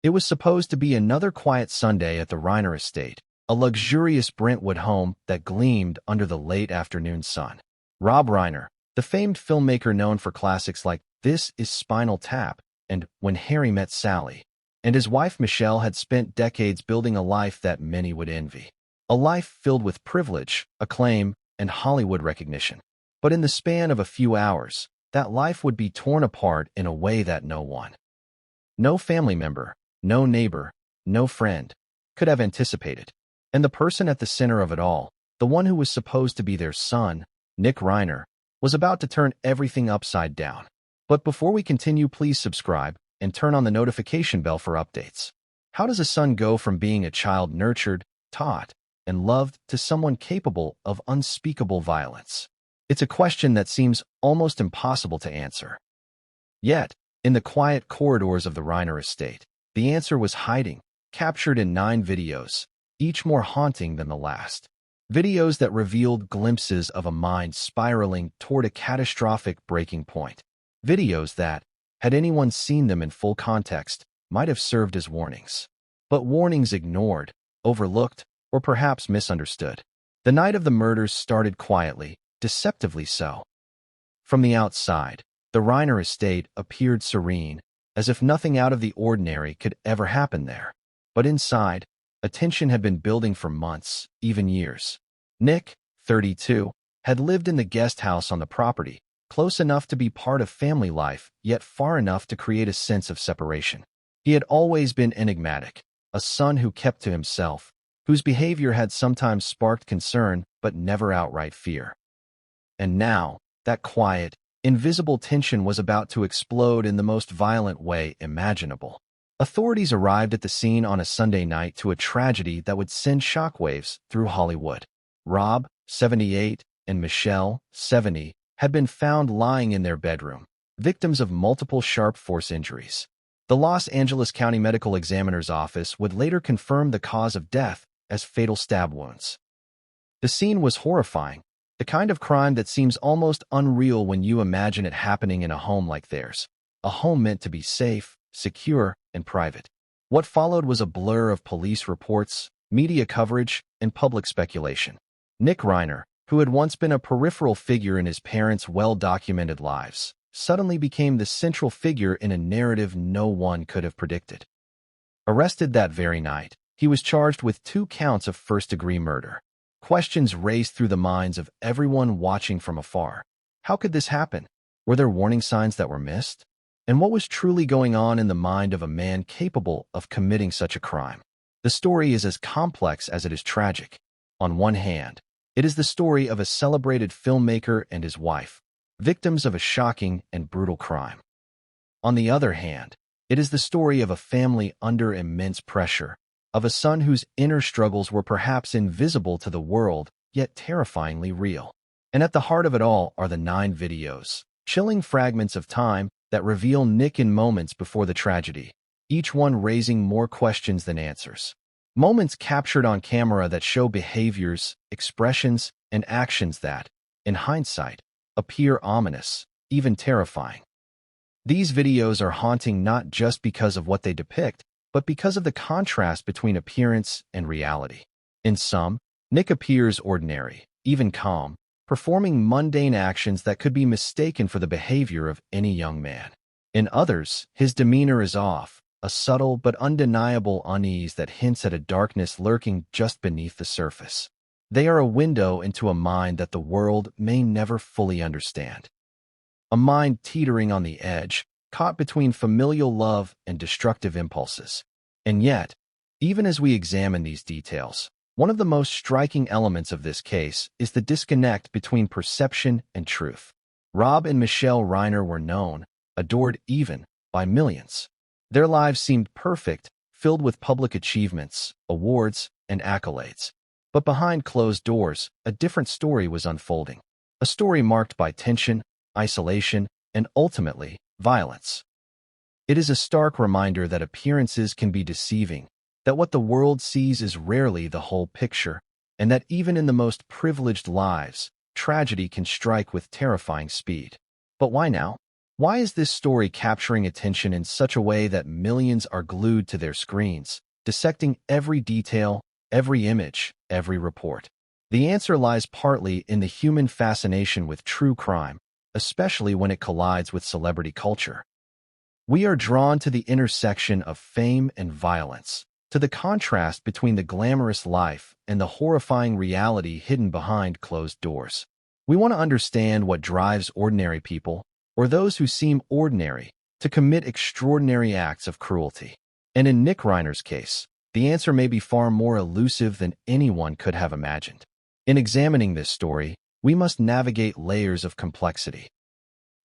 It was supposed to be another quiet Sunday at the Reiner estate, a luxurious Brentwood home that gleamed under the late afternoon sun. Rob Reiner, the famed filmmaker known for classics like This Is Spinal Tap and When Harry Met Sally, and his wife Michelle had spent decades building a life that many would envy. A life filled with privilege, acclaim, and Hollywood recognition. But in the span of a few hours, that life would be torn apart in a way that no family member, no neighbor, no friend, could have anticipated. And the person at the center of it all, the one who was supposed to be their son, Nick Reiner, was about to turn everything upside down. But before we continue, please subscribe and turn on the notification bell for updates. How does a son go from being a child nurtured, taught, and loved to someone capable of unspeakable violence? It's a question that seems almost impossible to answer. Yet, in the quiet corridors of the Reiner estate, the answer was hiding, captured in 9 videos, each more haunting than the last. Videos that revealed glimpses of a mind spiraling toward a catastrophic breaking point. Videos that, had anyone seen them in full context, might have served as warnings. But warnings ignored, overlooked, or perhaps misunderstood. The night of the murders started quietly, deceptively so. From the outside, the Reiner estate appeared serene, as if nothing out of the ordinary could ever happen there. But inside, a tension had been building for months, even years. Nick, 32, had lived in the guest house on the property, close enough to be part of family life, yet far enough to create a sense of separation. He had always been enigmatic, a son who kept to himself, whose behavior had sometimes sparked concern but never outright fear. And now, that quiet, invisible tension was about to explode in the most violent way imaginable. Authorities arrived at the scene on a Sunday night to a tragedy that would send shockwaves through Hollywood. Rob, 78, and Michelle, 70, had been found lying in their bedroom, victims of multiple sharp force injuries. The Los Angeles County Medical Examiner's Office would later confirm the cause of death as fatal stab wounds. The scene was horrifying, the kind of crime that seems almost unreal when you imagine it happening in a home like theirs, a home meant to be safe, secure, and private. What followed was a blur of police reports, media coverage, and public speculation. Nick Reiner, who had once been a peripheral figure in his parents' well-documented lives, suddenly became the central figure in a narrative no one could have predicted. Arrested that very night, he was charged with 2 counts of first-degree murder. Questions raced through the minds of everyone watching from afar. How could this happen? Were there warning signs that were missed? And what was truly going on in the mind of a man capable of committing such a crime? The story is as complex as it is tragic. On one hand, it is the story of a celebrated filmmaker and his wife, victims of a shocking and brutal crime. On the other hand, it is the story of a family under immense pressure, of a son whose inner struggles were perhaps invisible to the world, yet terrifyingly real. And at the heart of it all are the 9 videos, chilling fragments of time that reveal Nick in moments before the tragedy, each one raising more questions than answers. Moments captured on camera that show behaviors, expressions, and actions that, in hindsight, appear ominous, even terrifying. These videos are haunting not just because of what they depict, but because of the contrast between appearance and reality. In some, Nick appears ordinary, even calm, performing mundane actions that could be mistaken for the behavior of any young man. In others, his demeanor is off, a subtle but undeniable unease that hints at a darkness lurking just beneath the surface. They are a window into a mind that the world may never fully understand. A mind teetering on the edge, caught between familial love and destructive impulses. And yet, even as we examine these details, one of the most striking elements of this case is the disconnect between perception and truth. Rob and Michelle Reiner were known, adored even, by millions. Their lives seemed perfect, filled with public achievements, awards, and accolades. But behind closed doors, a different story was unfolding. A story marked by tension, isolation, and ultimately, violence. It is a stark reminder that appearances can be deceiving, that what the world sees is rarely the whole picture, and that even in the most privileged lives, tragedy can strike with terrifying speed. But why now? Why is this story capturing attention in such a way that millions are glued to their screens, dissecting every detail, every image, every report? The answer lies partly in the human fascination with true crime, especially when it collides with celebrity culture. We are drawn to the intersection of fame and violence, to the contrast between the glamorous life and the horrifying reality hidden behind closed doors. We want to understand what drives ordinary people, or those who seem ordinary, to commit extraordinary acts of cruelty. And in Nick Reiner's case, the answer may be far more elusive than anyone could have imagined. In examining this story, we must navigate layers of complexity.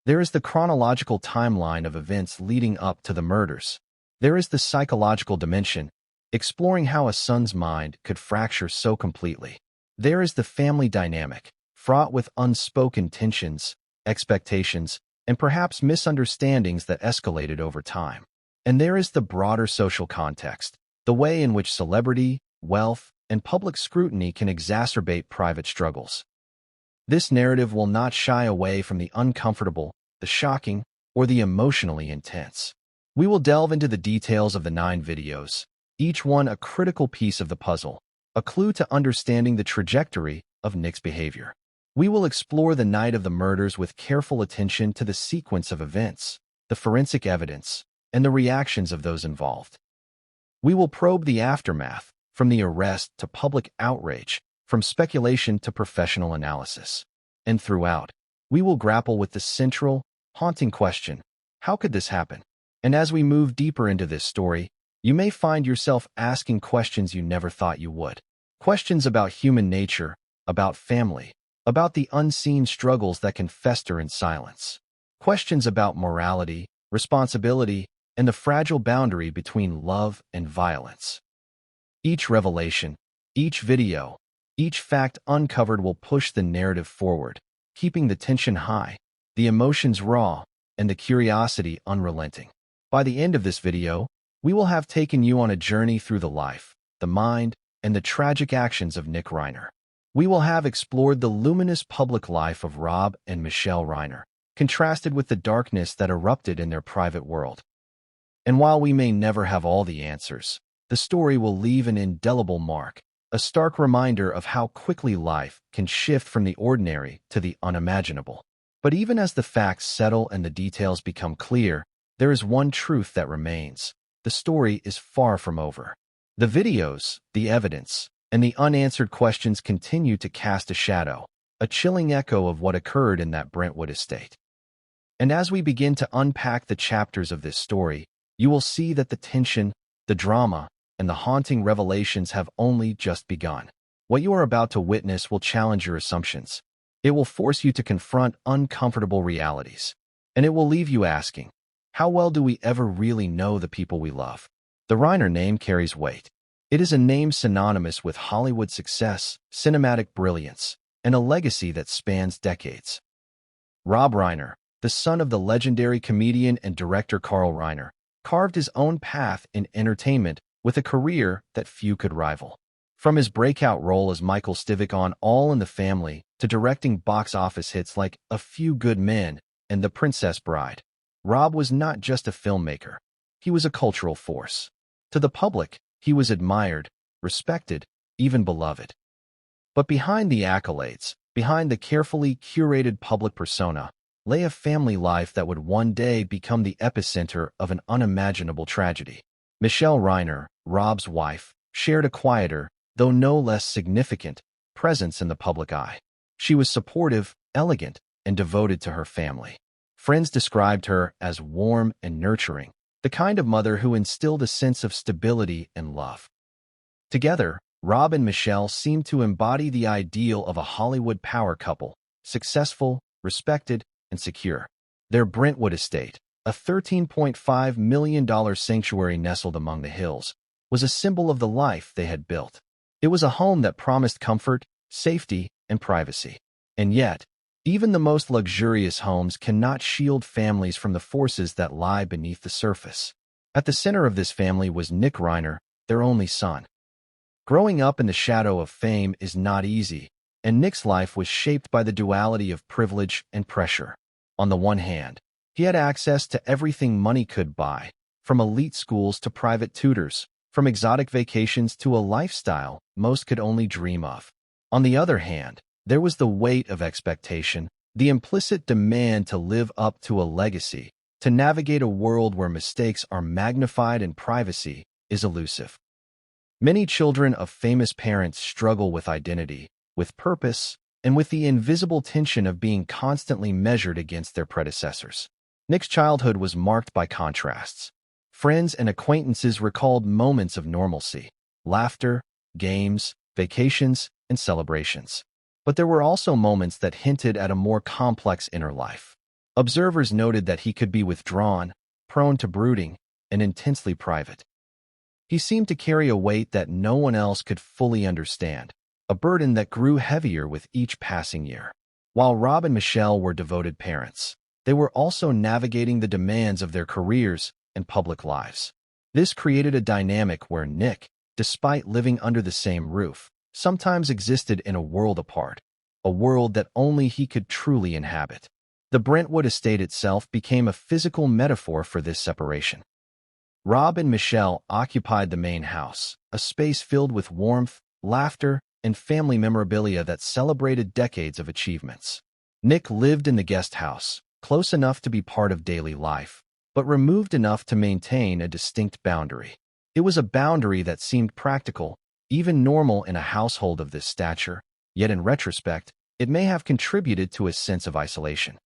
There is the chronological timeline of events leading up to the murders. There is the psychological dimension, exploring how a son's mind could fracture so completely. There is the family dynamic, fraught with unspoken tensions, expectations, and perhaps misunderstandings that escalated over time. And there is the broader social context, the way in which celebrity, wealth, and public scrutiny can exacerbate private struggles. This narrative will not shy away from the uncomfortable, the shocking, or the emotionally intense. We will delve into the details of the 9 videos, each one a critical piece of the puzzle, a clue to understanding the trajectory of Nick's behavior. We will explore the night of the murders with careful attention to the sequence of events, the forensic evidence, and the reactions of those involved. We will probe the aftermath, from the arrest to public outrage, from speculation to professional analysis. And throughout, we will grapple with the central, haunting question: how could this happen? And as we move deeper into this story, you may find yourself asking questions you never thought you would. Questions about human nature, about family, about the unseen struggles that can fester in silence. Questions about morality, responsibility, and the fragile boundary between love and violence. Each revelation, each video, each fact uncovered will push the narrative forward, keeping the tension high, the emotions raw, and the curiosity unrelenting. By the end of this video, we will have taken you on a journey through the life, the mind, and the tragic actions of Nick Reiner. We will have explored the luminous public life of Rob and Michelle Reiner, contrasted with the darkness that erupted in their private world. And while we may never have all the answers, the story will leave an indelible mark, a stark reminder of how quickly life can shift from the ordinary to the unimaginable. But even as the facts settle and the details become clear, there is one truth that remains: the story is far from over. The videos, the evidence, and the unanswered questions continue to cast a shadow, a chilling echo of what occurred in that Brentwood estate. And as we begin to unpack the chapters of this story, you will see that the tension, the drama, and the haunting revelations have only just begun. What you are about to witness will challenge your assumptions. It will force you to confront uncomfortable realities. And it will leave you asking, how well do we ever really know the people we love? The Reiner name carries weight. It is a name synonymous with Hollywood success, cinematic brilliance, and a legacy that spans decades. Rob Reiner, the son of the legendary comedian and director Carl Reiner, carved his own path in entertainment with a career that few could rival. From his breakout role as Michael Stivic on All in the Family to directing box office hits like A Few Good Men and The Princess Bride, Rob was not just a filmmaker. He was a cultural force. To the public, he was admired, respected, even beloved. But behind the accolades, behind the carefully curated public persona, lay a family life that would one day become the epicenter of an unimaginable tragedy. Michelle Reiner, Rob's wife, shared a quieter, though no less significant, presence in the public eye. She was supportive, elegant, and devoted to her family. Friends described her as warm and nurturing, the kind of mother who instilled a sense of stability and love. Together, Rob and Michelle seemed to embody the ideal of a Hollywood power couple, successful, respected, and secure. Their Brentwood estate, a $13.5 million sanctuary nestled among the hills, was a symbol of the life they had built. It was a home that promised comfort, safety, and privacy. And yet, even the most luxurious homes cannot shield families from the forces that lie beneath the surface. At the center of this family was Nick Reiner, their only son. Growing up in the shadow of fame is not easy, and Nick's life was shaped by the duality of privilege and pressure. On the one hand, He had access to everything money could buy, from elite schools to private tutors, from exotic vacations to a lifestyle most could only dream of. On the other hand, there was the weight of expectation, the implicit demand to live up to a legacy, to navigate a world where mistakes are magnified and privacy is elusive. Many children of famous parents struggle with identity, with purpose, and with the invisible tension of being constantly measured against their predecessors. Nick's childhood was marked by contrasts. Friends and acquaintances recalled moments of normalcy, laughter, games, vacations, and celebrations. But there were also moments that hinted at a more complex inner life. Observers noted that he could be withdrawn, prone to brooding, and intensely private. He seemed to carry a weight that no one else could fully understand, a burden that grew heavier with each passing year. While Rob and Michelle were devoted parents, they were also navigating the demands of their careers and public lives. This created a dynamic where Nick, despite living under the same roof, sometimes existed in a world apart, a world that only he could truly inhabit. The Brentwood estate itself became a physical metaphor for this separation. Rob and Michelle occupied the main house, a space filled with warmth, laughter, and family memorabilia that celebrated decades of achievements. Nick lived in the guest house, close enough to be part of daily life, but removed enough to maintain a distinct boundary. It was a boundary that seemed practical, even normal in a household of this stature, yet in retrospect, it may have contributed to a sense of isolation.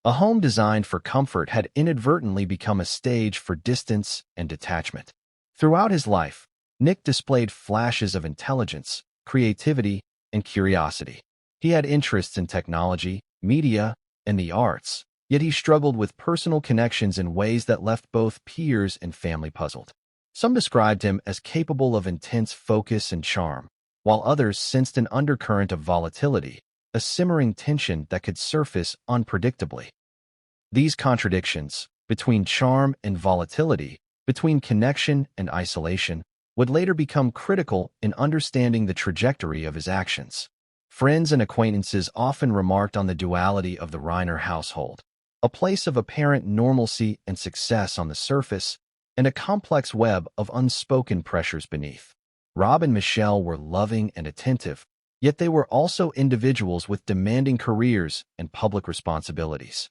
A home designed for comfort had inadvertently become a stage for distance and detachment. Throughout his life, Nick displayed flashes of intelligence, creativity, and curiosity. He had interests in technology, media, and the arts, yet he struggled with personal connections in ways that left both peers and family puzzled. Some described him as capable of intense focus and charm, while others sensed an undercurrent of volatility, a simmering tension that could surface unpredictably. These contradictions, between charm and volatility, between connection and isolation, would later become critical in understanding the trajectory of his actions. Friends and acquaintances often remarked on the duality of the Reiner household, a place of apparent normalcy and success on the surface, and a complex web of unspoken pressures beneath. Rob and Michelle were loving and attentive, yet they were also individuals with demanding careers and public responsibilities.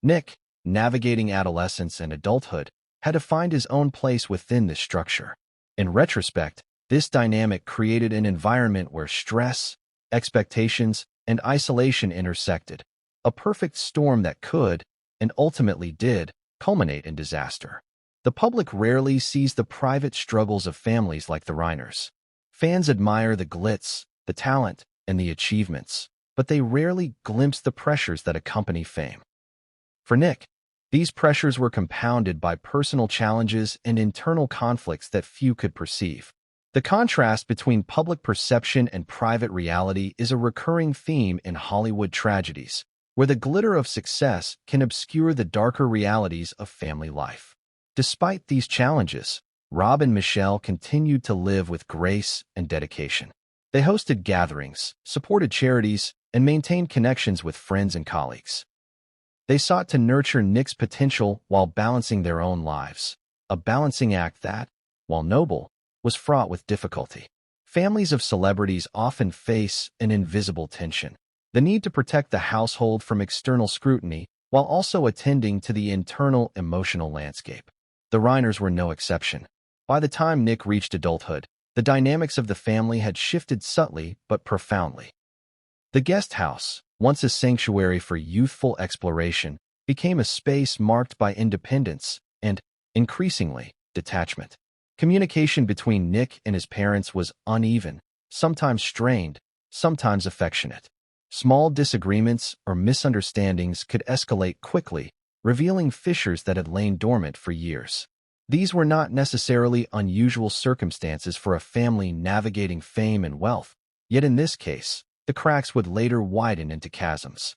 Nick, navigating adolescence and adulthood, had to find his own place within this structure. In retrospect, this dynamic created an environment where stress, expectations, and isolation intersected, a perfect storm that could, and ultimately did, culminate in disaster. The public rarely sees the private struggles of families like the Reiners. Fans admire the glitz, the talent, and the achievements, but they rarely glimpse the pressures that accompany fame. For Nick, these pressures were compounded by personal challenges and internal conflicts that few could perceive. The contrast between public perception and private reality is a recurring theme in Hollywood tragedies, where the glitter of success can obscure the darker realities of family life. Despite these challenges, Rob and Michelle continued to live with grace and dedication. They hosted gatherings, supported charities, and maintained connections with friends and colleagues. They sought to nurture Nick's potential while balancing their own lives, a balancing act that, while noble, was fraught with difficulty. Families of celebrities often face an invisible tension, the need to protect the household from external scrutiny while also attending to the internal emotional landscape. The Reiners were no exception. By the time Nick reached adulthood, the dynamics of the family had shifted subtly but profoundly. The guest house, once a sanctuary for youthful exploration, became a space marked by independence and, increasingly, detachment. Communication between Nick and his parents was uneven, sometimes strained, sometimes affectionate. Small disagreements or misunderstandings could escalate quickly, revealing fissures that had lain dormant for years. These were not necessarily unusual circumstances for a family navigating fame and wealth, yet in this case, the cracks would later widen into chasms.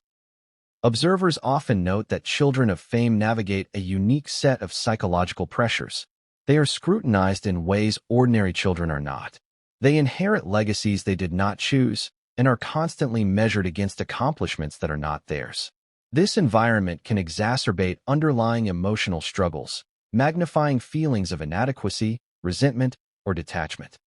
Observers often note that children of fame navigate a unique set of psychological pressures. They are scrutinized in ways ordinary children are not. They inherit legacies they did not choose and are constantly measured against accomplishments that are not theirs. This environment can exacerbate underlying emotional struggles, magnifying feelings of inadequacy, resentment, or detachment.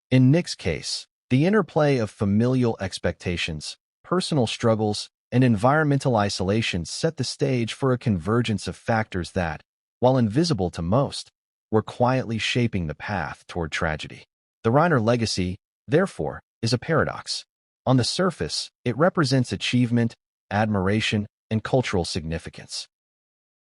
In Nick's case, the interplay of familial expectations, personal struggles, and environmental isolation set the stage for a convergence of factors that, while invisible to most, were quietly shaping the path toward tragedy. The Reiner legacy, therefore, is a paradox. On the surface, it represents achievement, admiration, and cultural significance.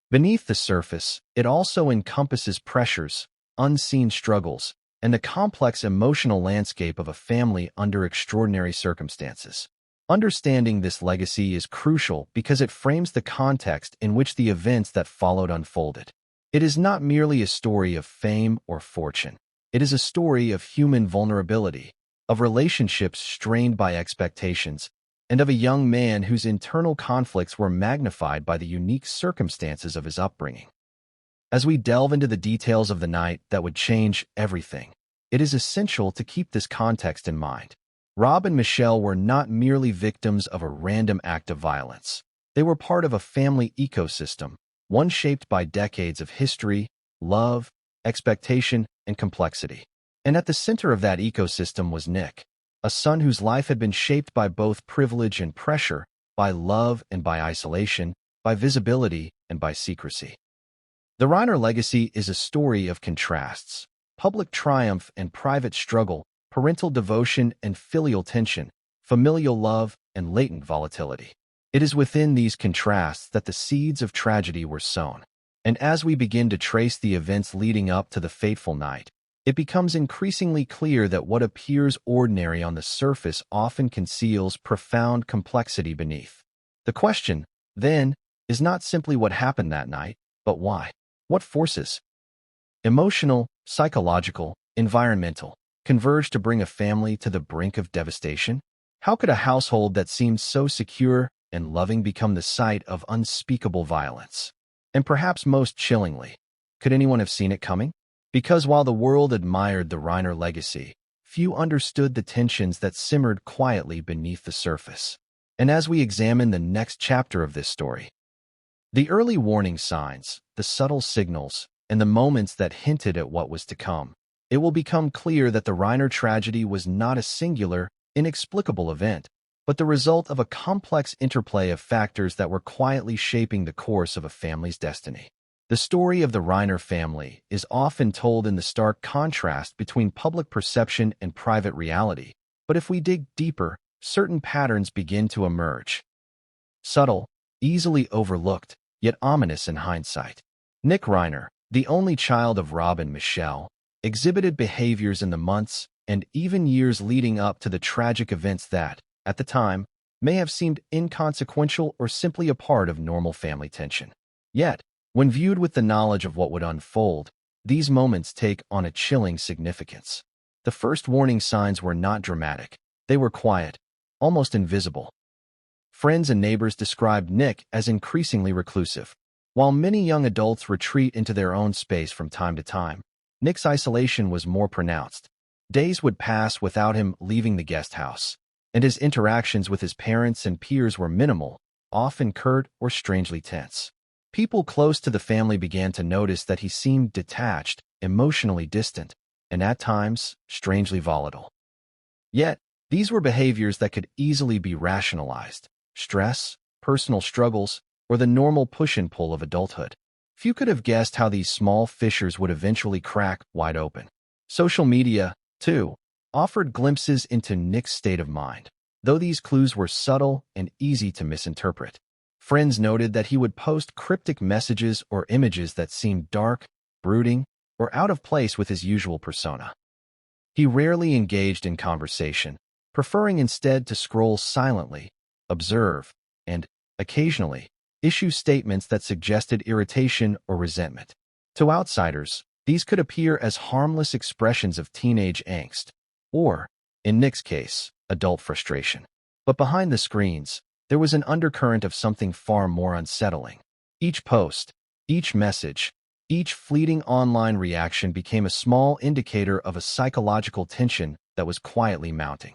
Beneath the surface, it also encompasses pressures, unseen struggles, and the complex emotional landscape of a family under extraordinary circumstances. Understanding this legacy is crucial because it frames the context in which the events that followed unfolded. It is not merely a story of fame or fortune. It is a story of human vulnerability, of relationships strained by expectations, and of a young man whose internal conflicts were magnified by the unique circumstances of his upbringing. As we delve into the details of the night that would change everything, it is essential to keep this context in mind. Rob and Michelle were not merely victims of a random act of violence. They were part of a family ecosystem, one shaped by decades of history, love, expectation, and complexity. And at the center of that ecosystem was Nick, a son whose life had been shaped by both privilege and pressure, by love and by isolation, by visibility and by secrecy. The Reiner legacy is a story of contrasts, public triumph and private struggle, parental devotion and filial tension, familial love and latent volatility. It is within these contrasts that the seeds of tragedy were sown. And as we begin to trace the events leading up to the fateful night, it becomes increasingly clear that what appears ordinary on the surface often conceals profound complexity beneath. The question, then, is not simply what happened that night, but why. What forces, emotional, psychological, environmental, converge to bring a family to the brink of devastation? How could a household that seemed so secure and loving become the site of unspeakable violence? And perhaps most chillingly, could anyone have seen it coming? Because while the world admired the Reiner legacy, few understood the tensions that simmered quietly beneath the surface. And as we examine the next chapter of this story, the early warning signs, the subtle signals, and the moments that hinted at what was to come, it will become clear that the Reiner tragedy was not a singular, inexplicable event, but the result of a complex interplay of factors that were quietly shaping the course of a family's destiny. The story of the Reiner family is often told in the stark contrast between public perception and private reality, but if we dig deeper, certain patterns begin to emerge. Subtle, easily overlooked, yet ominous in hindsight. Nick Reiner, the only child of Rob and Michelle, exhibited behaviors in the months and even years leading up to the tragic events that, at the time, may have seemed inconsequential or simply a part of normal family tension. Yet, when viewed with the knowledge of what would unfold, these moments take on a chilling significance. The first warning signs were not dramatic. They were quiet, almost invisible. Friends and neighbors described Nick as increasingly reclusive. While many young adults retreat into their own space from time to time, Nick's isolation was more pronounced. Days would pass without him leaving the guest house, and his interactions with his parents and peers were minimal, often curt or strangely tense. People close to the family began to notice that he seemed detached, emotionally distant, and at times, strangely volatile. Yet, these were behaviors that could easily be rationalized: stress, personal struggles, or the normal push and pull of adulthood. Few could have guessed how these small fissures would eventually crack wide open. Social media, too, offered glimpses into Nick's state of mind, though these clues were subtle and easy to misinterpret. Friends noted that he would post cryptic messages or images that seemed dark, brooding, or out of place with his usual persona. He rarely engaged in conversation, preferring instead to scroll silently, observe, and, occasionally, issue statements that suggested irritation or resentment. To outsiders, these could appear as harmless expressions of teenage angst, or, in Nick's case, adult frustration. But behind the screens, there was an undercurrent of something far more unsettling. Each post, each message, each fleeting online reaction became a small indicator of a psychological tension that was quietly mounting.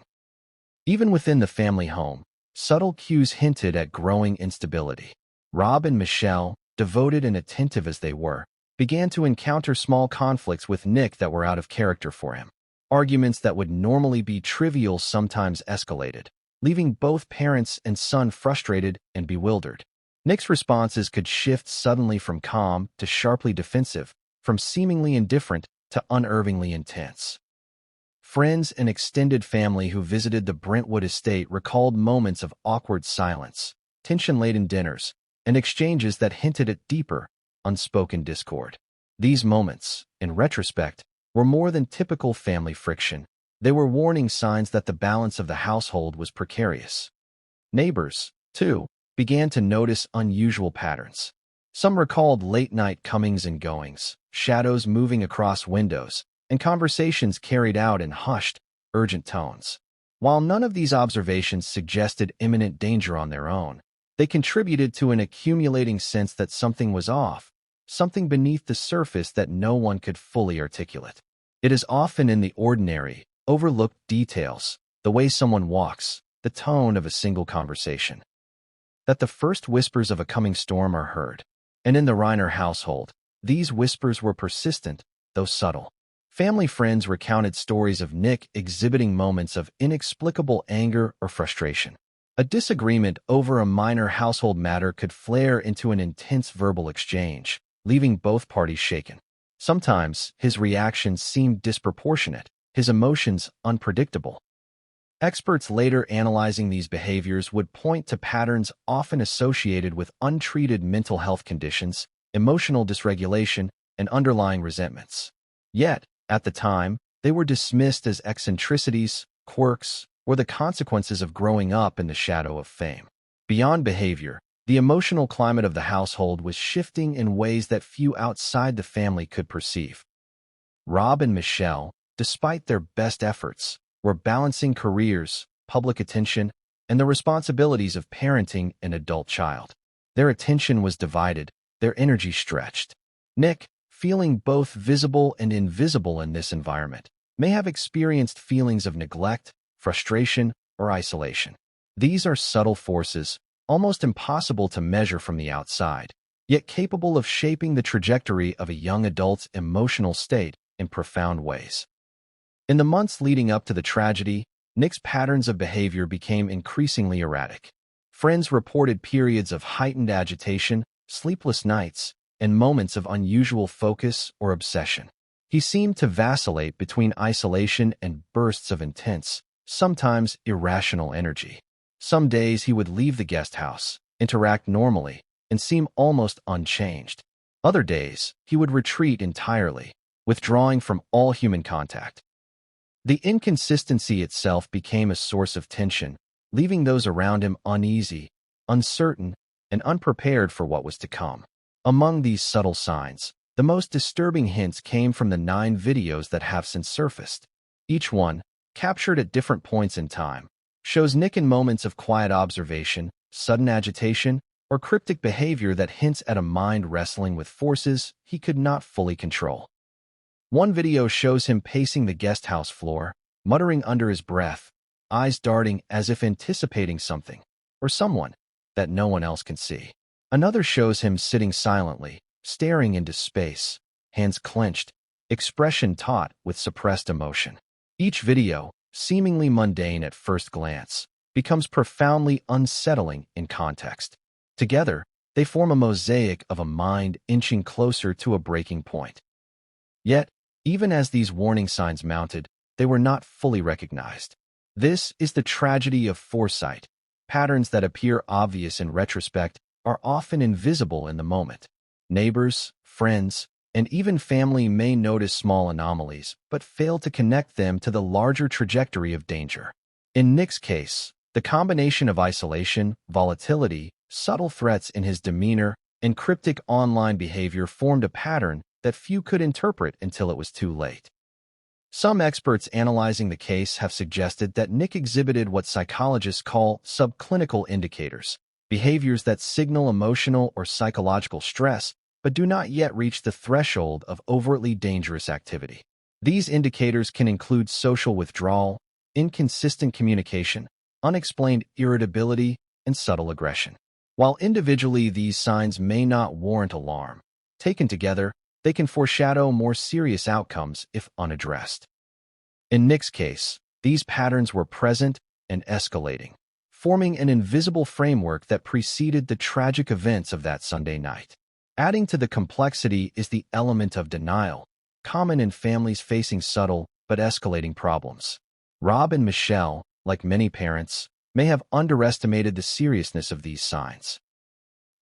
Even within the family home, subtle cues hinted at growing instability. Rob and Michelle, devoted and attentive as they were, began to encounter small conflicts with Nick that were out of character for him. Arguments that would normally be trivial sometimes escalated, leaving both parents and son frustrated and bewildered. Nick's responses could shift suddenly from calm to sharply defensive, from seemingly indifferent to unnervingly intense. Friends and extended family who visited the Brentwood estate recalled moments of awkward silence, tension-laden dinners, and exchanges that hinted at deeper, unspoken discord. These moments, in retrospect, were more than typical family friction. They were warning signs that the balance of the household was precarious. Neighbors, too, began to notice unusual patterns. Some recalled late-night comings and goings, shadows moving across windows, and conversations carried out in hushed, urgent tones. While none of these observations suggested imminent danger on their own, they contributed to an accumulating sense that something was off, something beneath the surface that no one could fully articulate. It is often in the ordinary, overlooked details, the way someone walks, the tone of a single conversation, that the first whispers of a coming storm are heard. And in the Reiner household, these whispers were persistent, though subtle. Family friends recounted stories of Nick exhibiting moments of inexplicable anger or frustration. A disagreement over a minor household matter could flare into an intense verbal exchange, leaving both parties shaken. Sometimes, his reactions seemed disproportionate, his emotions unpredictable. Experts later analyzing these behaviors would point to patterns often associated with untreated mental health conditions, emotional dysregulation, and underlying resentments. Yet, at the time, they were dismissed as eccentricities, quirks, or the consequences of growing up in the shadow of fame. Beyond behavior, the emotional climate of the household was shifting in ways that few outside the family could perceive. Rob and Michelle, despite their best efforts, were balancing careers, public attention, and the responsibilities of parenting an adult child. Their attention was divided, their energy stretched. Nick, feeling both visible and invisible in this environment, may have experienced feelings of neglect, frustration, or isolation. These are subtle forces, almost impossible to measure from the outside, yet capable of shaping the trajectory of a young adult's emotional state in profound ways. In the months leading up to the tragedy, Nick's patterns of behavior became increasingly erratic. Friends reported periods of heightened agitation, sleepless nights, and moments of unusual focus or obsession. He seemed to vacillate between isolation and bursts of intense, sometimes irrational energy. Some days he would leave the guest house, interact normally, and seem almost unchanged. Other days, he would retreat entirely, withdrawing from all human contact. The inconsistency itself became a source of tension, leaving those around him uneasy, uncertain, and unprepared for what was to come. Among these subtle signs, the most disturbing hints came from the 9 videos that have since surfaced. Each one, captured at different points in time, shows Nick in moments of quiet observation, sudden agitation, or cryptic behavior that hints at a mind wrestling with forces he could not fully control. One video shows him pacing the guest house floor, muttering under his breath, eyes darting as if anticipating something, or someone, that no one else can see. Another shows him sitting silently, staring into space, hands clenched, expression taut with suppressed emotion. Each video, seemingly mundane at first glance, becomes profoundly unsettling in context. Together, they form a mosaic of a mind inching closer to a breaking point. Yet, even as these warning signs mounted, they were not fully recognized. This is the tragedy of foresight. Patterns that appear obvious in retrospect are often invisible in the moment. Neighbors, friends, and even family may notice small anomalies, but fail to connect them to the larger trajectory of danger. In Nick's case, the combination of isolation, volatility, subtle threats in his demeanor, and cryptic online behavior formed a pattern that few could interpret until it was too late. Some experts analyzing the case have suggested that Nick exhibited what psychologists call subclinical indicators, behaviors that signal emotional or psychological stress but do not yet reach the threshold of overtly dangerous activity. These indicators can include social withdrawal, inconsistent communication, unexplained irritability, and subtle aggression. While individually these signs may not warrant alarm, taken together, they can foreshadow more serious outcomes if unaddressed. In Nick's case, these patterns were present and escalating, forming an invisible framework that preceded the tragic events of that Sunday night. Adding to the complexity is the element of denial, common in families facing subtle but escalating problems. Rob and Michelle, like many parents, may have underestimated the seriousness of these signs.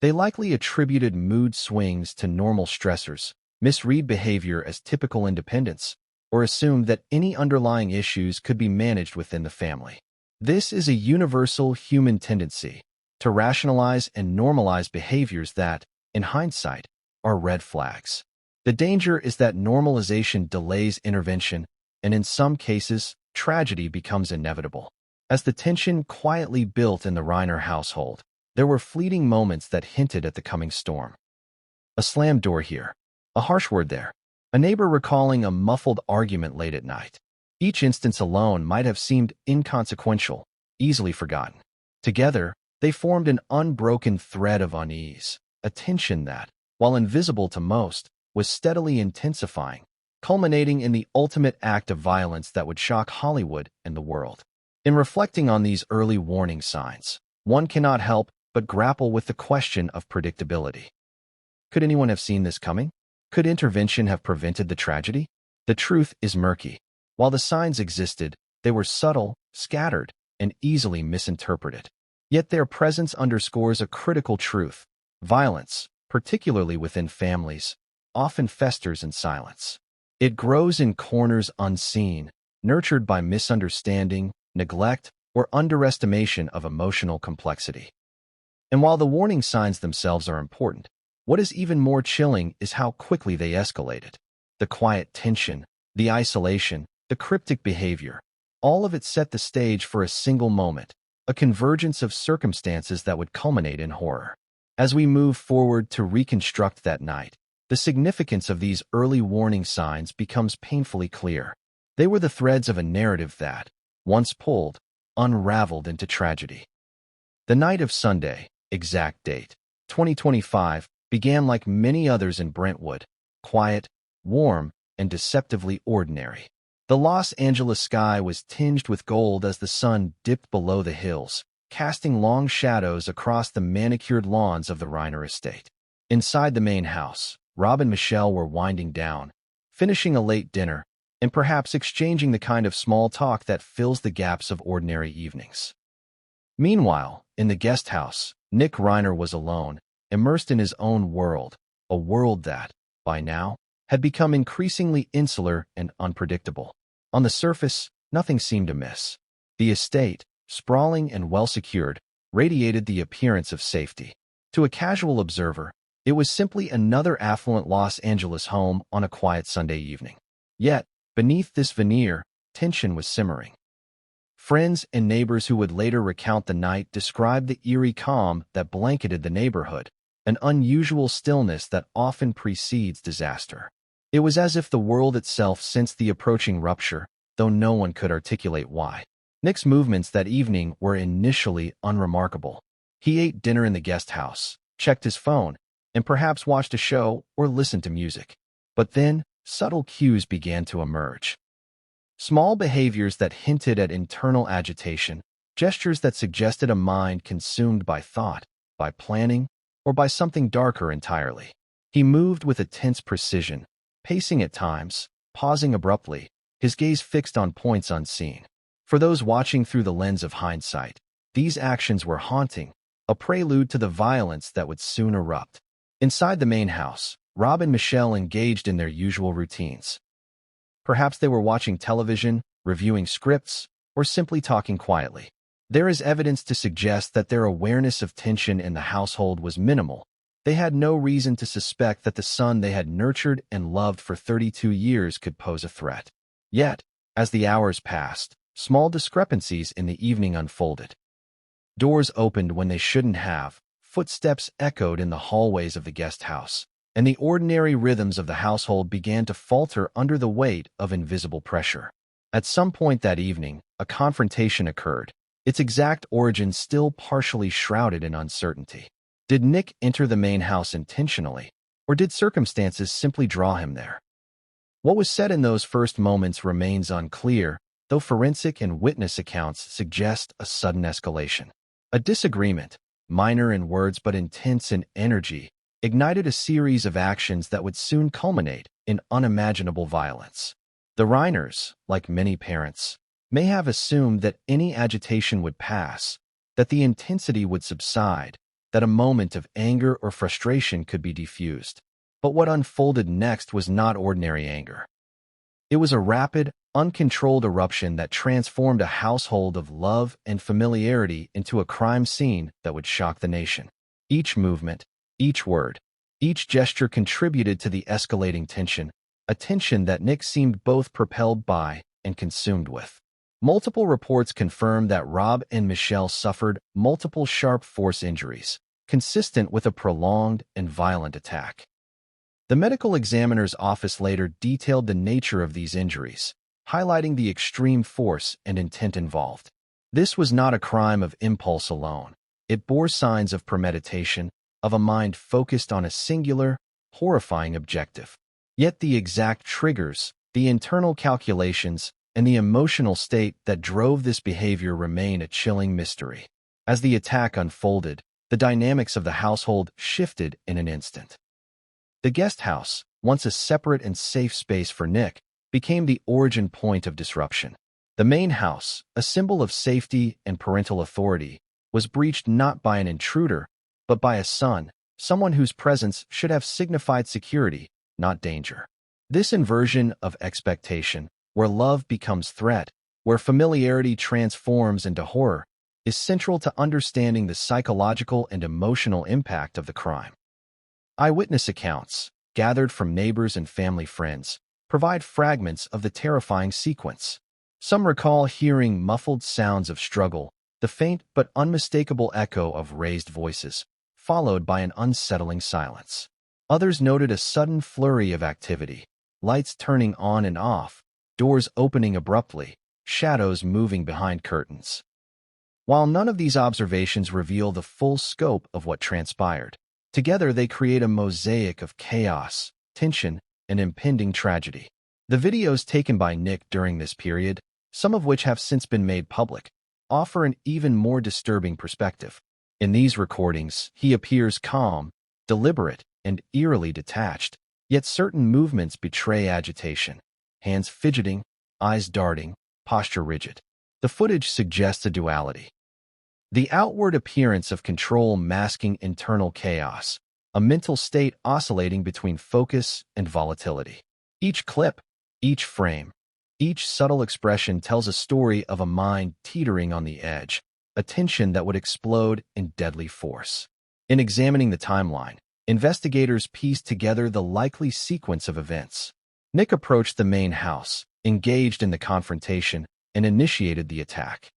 They likely attributed mood swings to normal stressors, misread behavior as typical independence, or assumed that any underlying issues could be managed within the family. This is a universal human tendency to rationalize and normalize behaviors that, in hindsight, are red flags. The danger is that normalization delays intervention, and in some cases, tragedy becomes inevitable. As the tension quietly built in the Reiner household, there were fleeting moments that hinted at the coming storm. A slammed door here, a harsh word there, a neighbor recalling a muffled argument late at night. Each instance alone might have seemed inconsequential, easily forgotten. Together, they formed an unbroken thread of unease, a tension that, while invisible to most, was steadily intensifying, culminating in the ultimate act of violence that would shock Hollywood and the world. In reflecting on these early warning signs, one cannot help but grapple with the question of predictability. Could anyone have seen this coming? Could intervention have prevented the tragedy? The truth is murky. While the signs existed, they were subtle, scattered, and easily misinterpreted. Yet their presence underscores a critical truth. Violence, particularly within families, often festers in silence. It grows in corners unseen, nurtured by misunderstanding, neglect, or underestimation of emotional complexity. And while the warning signs themselves are important, what is even more chilling is how quickly they escalated. The quiet tension, the isolation, the cryptic behavior, all of it set the stage for a single moment, a convergence of circumstances that would culminate in horror. As we move forward to reconstruct that night, the significance of these early warning signs becomes painfully clear. They were the threads of a narrative that, once pulled, unraveled into tragedy. The night of Sunday, exact date, 2025, began like many others in Brentwood, quiet, warm, and deceptively ordinary. The Los Angeles sky was tinged with gold as the sun dipped below the hills, casting long shadows across the manicured lawns of the Reiner estate. Inside the main house, Rob and Michelle were winding down, finishing a late dinner, and perhaps exchanging the kind of small talk that fills the gaps of ordinary evenings. Meanwhile, in the guest house, Nick Reiner was alone, immersed in his own world, a world that, by now, had become increasingly insular and unpredictable. On the surface, nothing seemed amiss. The estate, sprawling and well-secured, radiated the appearance of safety. To a casual observer, it was simply another affluent Los Angeles home on a quiet Sunday evening. Yet, beneath this veneer, tension was simmering. Friends and neighbors who would later recount the night described the eerie calm that blanketed the neighborhood, an unusual stillness that often precedes disaster. It was as if the world itself sensed the approaching rupture, though no one could articulate why. Nick's movements that evening were initially unremarkable. He ate dinner in the guest house, checked his phone, and perhaps watched a show or listened to music. But then, subtle cues began to emerge. Small behaviors that hinted at internal agitation, gestures that suggested a mind consumed by thought, by planning, or by something darker entirely. He moved with a tense precision, pacing at times, pausing abruptly, his gaze fixed on points unseen. For those watching through the lens of hindsight, these actions were haunting, a prelude to the violence that would soon erupt. Inside the main house, Rob and Michelle engaged in their usual routines. Perhaps they were watching television, reviewing scripts, or simply talking quietly. There is evidence to suggest that their awareness of tension in the household was minimal. They had no reason to suspect that the son they had nurtured and loved for 32 years could pose a threat. Yet, as the hours passed, small discrepancies in the evening unfolded. Doors opened when they shouldn't have, footsteps echoed in the hallways of the guest house, and the ordinary rhythms of the household began to falter under the weight of invisible pressure. At some point that evening, a confrontation occurred, its exact origin still partially shrouded in uncertainty. Did Nick enter the main house intentionally, or did circumstances simply draw him there? What was said in those first moments remains unclear, though forensic and witness accounts suggest a sudden escalation. A disagreement, minor in words but intense in energy, ignited a series of actions that would soon culminate in unimaginable violence. The Reiners, like many parents, may have assumed that any agitation would pass, that the intensity would subside, that a moment of anger or frustration could be diffused. But what unfolded next was not ordinary anger. It was a rapid, uncontrolled eruption that transformed a household of love and familiarity into a crime scene that would shock the nation. Each movement, each word, each gesture contributed to the escalating tension, a tension that Nick seemed both propelled by and consumed with. Multiple reports confirmed that Rob and Michelle suffered multiple sharp force injuries, consistent with a prolonged and violent attack. The medical examiner's office later detailed the nature of these injuries, highlighting the extreme force and intent involved. This was not a crime of impulse alone. It bore signs of premeditation, of a mind focused on a singular, horrifying objective. Yet the exact triggers, the internal calculations, and the emotional state that drove this behavior remain a chilling mystery. As the attack unfolded, the dynamics of the household shifted in an instant. The guest house, once a separate and safe space for Nick, became the origin point of disruption. The main house, a symbol of safety and parental authority, was breached not by an intruder, but by a son, someone whose presence should have signified security, not danger. This inversion of expectation, where love becomes threat, where familiarity transforms into horror, is central to understanding the psychological and emotional impact of the crime. Eyewitness accounts, gathered from neighbors and family friends, provide fragments of the terrifying sequence. Some recall hearing muffled sounds of struggle, the faint but unmistakable echo of raised voices, followed by an unsettling silence. Others noted a sudden flurry of activity, lights turning on and off, doors opening abruptly, shadows moving behind curtains. While none of these observations reveal the full scope of what transpired, together they create a mosaic of chaos, tension, and impending tragedy. The videos taken by Nick during this period, some of which have since been made public, offer an even more disturbing perspective. In these recordings, he appears calm, deliberate, and eerily detached, yet certain movements betray agitation. Hands fidgeting, eyes darting, posture rigid. The footage suggests a duality. The outward appearance of control masking internal chaos, a mental state oscillating between focus and volatility. Each clip, each frame, each subtle expression tells a story of a mind teetering on the edge, a tension that would explode in deadly force. In examining the timeline, investigators pieced together the likely sequence of events. Nick approached the main house, engaged in the confrontation, and initiated the attack.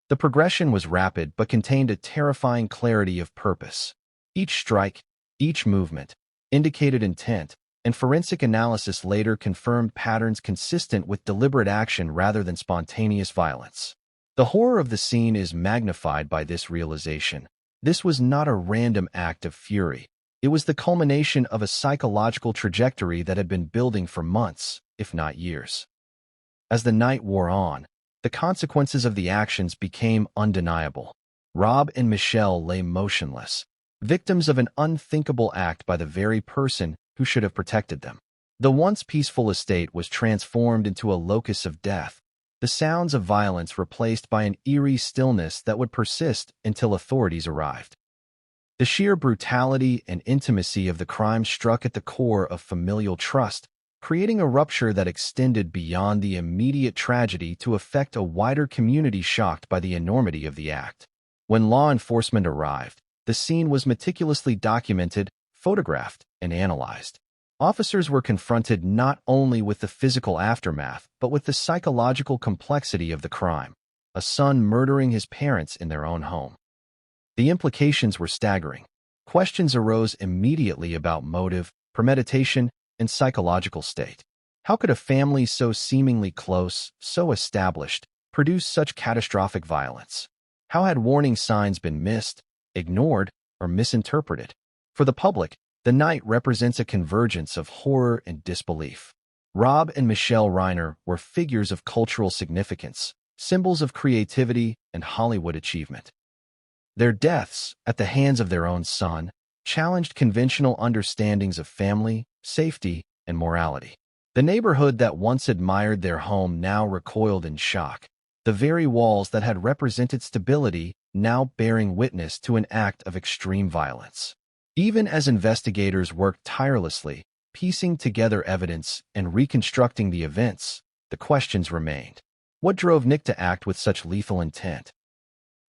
The progression was rapid but contained a terrifying clarity of purpose. Each strike, each movement, indicated intent, and forensic analysis later confirmed patterns consistent with deliberate action rather than spontaneous violence. The horror of the scene is magnified by this realization. This was not a random act of fury. It was the culmination of a psychological trajectory that had been building for months, if not years. As the night wore on, the consequences of the actions became undeniable. Rob and Michelle lay motionless, victims of an unthinkable act by the very person who should have protected them. The once peaceful estate was transformed into a locus of death, the sounds of violence replaced by an eerie stillness that would persist until authorities arrived. The sheer brutality and intimacy of the crime struck at the core of familial trust, creating a rupture that extended beyond the immediate tragedy to affect a wider community shocked by the enormity of the act. When law enforcement arrived, the scene was meticulously documented, photographed, and analyzed. Officers were confronted not only with the physical aftermath, but with the psychological complexity of the crime, a son murdering his parents in their own home. The implications were staggering. Questions arose immediately about motive, premeditation, and psychological state. How could a family so seemingly close, so established, produce such catastrophic violence? How had warning signs been missed, ignored, or misinterpret it. For the public, the night represents a convergence of horror and disbelief. Rob and Michelle Reiner were figures of cultural significance, symbols of creativity and Hollywood achievement. Their deaths, at the hands of their own son, challenged conventional understandings of family, safety, and morality. The neighborhood that once admired their home now recoiled in shock, the very walls that had represented stability now bearing witness to an act of extreme violence. Even as investigators worked tirelessly, piecing together evidence and reconstructing the events, the questions remained. What drove Nick to act with such lethal intent?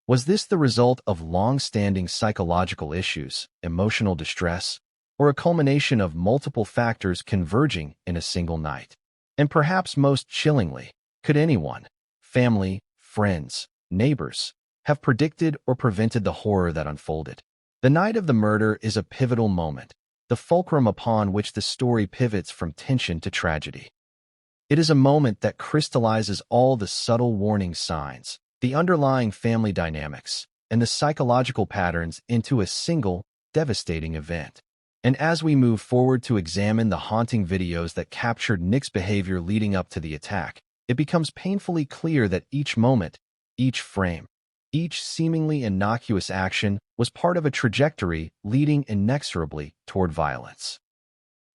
Was this the result of long-standing psychological issues, emotional distress, or a culmination of multiple factors converging in a single night? And perhaps most chillingly, could anyone, family, friends, neighbors, have predicted or prevented the horror that unfolded? The night of the murder is a pivotal moment, the fulcrum upon which the story pivots from tension to tragedy. It is a moment that crystallizes all the subtle warning signs, the underlying family dynamics, and the psychological patterns into a single, devastating event. And as we move forward to examine the haunting videos that captured Nick's behavior leading up to the attack, it becomes painfully clear that each moment, each frame, each seemingly innocuous action was part of a trajectory leading inexorably toward violence.